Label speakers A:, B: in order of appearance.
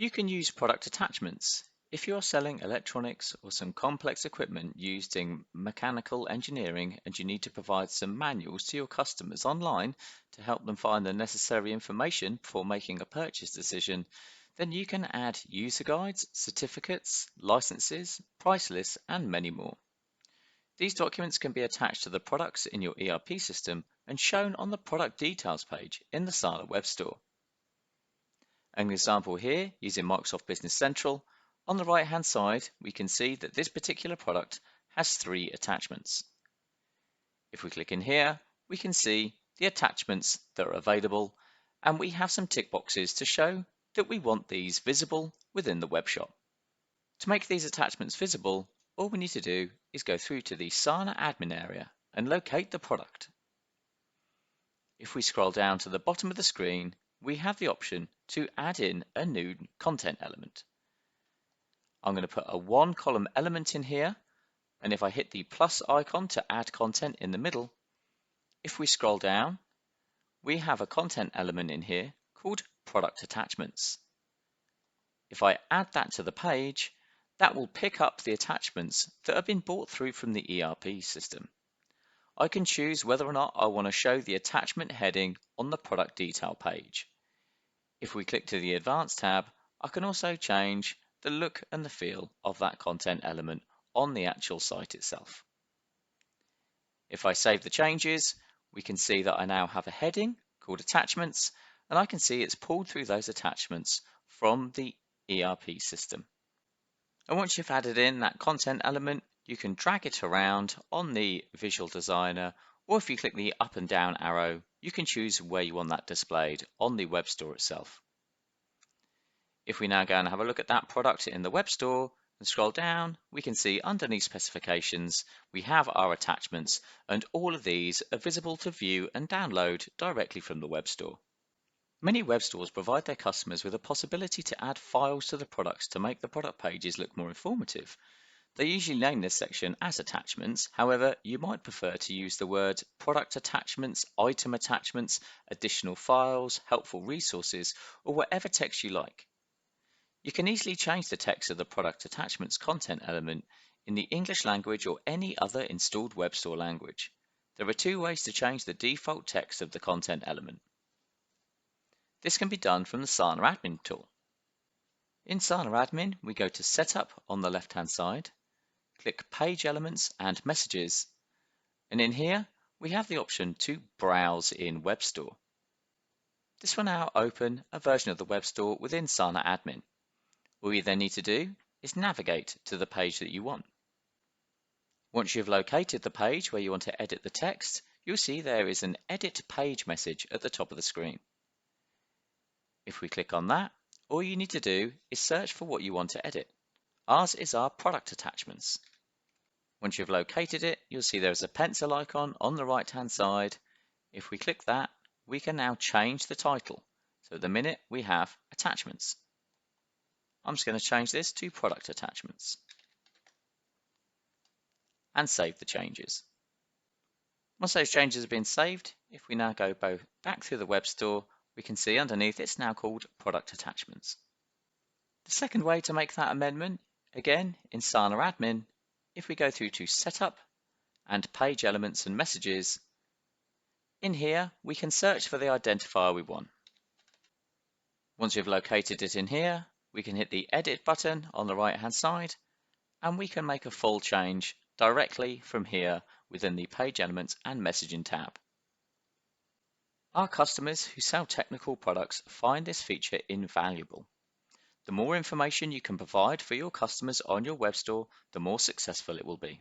A: You can use product attachments. If you're selling electronics or some complex equipment used in mechanical engineering and you need to provide some manuals to your customers online to help them find the necessary information before making a purchase decision, then you can add user guides, certificates, licenses, price lists, and many more. These documents can be attached to the products in your ERP system and shown on the product details page in the Sana web store. An example here using Microsoft Business Central. On the right hand side, we can see that this particular product has 3 attachments. If we click in here, we can see the attachments that are available, and we have some tick boxes to show that we want these visible within the web shop. To make these attachments visible, all we need to do is go through to the Sana admin area and locate the product. If we scroll down to the bottom of the screen, we have the option to add in a new content element. I'm going to put a 1-column element in here, and if I hit the plus icon to add content in the middle, if we scroll down, we have a content element in here called product attachments. If I add that to the page, that will pick up the attachments that have been brought through from the ERP system. I can choose whether or not I want to show the attachment heading on the product detail page. If we click to the Advanced tab, I can also change the look and the feel of that content element on the actual site itself. If I save the changes, we can see that I now have a heading called Attachments, and I can see it's pulled through those attachments from the ERP system. And once you've added in that content element, you can drag it around on the Visual Designer, or if you click the up and down arrow, you can choose where you want that displayed on the web store itself. If we now go and have a look at that product in the web store and scroll down, we can see underneath specifications, we have our attachments, and all of these are visible to view and download directly from the web store. Many web stores provide their customers with a possibility to add files to the products to make the product pages look more informative. They usually name this section as attachments. However, you might prefer to use the words product attachments, item attachments, additional files, helpful resources, or whatever text you like. You can easily change the text of the product attachments content element in the English language or any other installed web store language. There are 2 ways to change the default text of the content element. This can be done from the Sana Admin tool. In Sana Admin, we go to Setup on the left-hand side, click Page Elements and Messages, and in here we have the option to Browse in Web Store. This will now open a version of the web store within Sana Admin. All you then need to do is navigate to the page that you want. Once you've located the page where you want to edit the text, you'll see there is an Edit Page message at the top of the screen. If we click on that, all you need to do is search for what you want to edit. Ours is our product attachments. Once you've located it, you'll see there is a pencil icon on the right-hand side. If we click that, we can now change the title. So at the minute we have attachments. I'm just going to change this to product attachments and save the changes. Once those changes have been saved, if we now go back through the web store, we can see underneath it's now called product attachments. The second way to make that amendment, again in Sana Admin, if we go through to Setup and Page Elements and Messages, in here we can search for the identifier we want. Once we've located it in here, we can hit the Edit button on the right hand side, and we can make a full change directly from here within the Page Elements and Messaging tab. Our customers who sell technical products find this feature invaluable. The more information you can provide for your customers on your web store, the more successful it will be.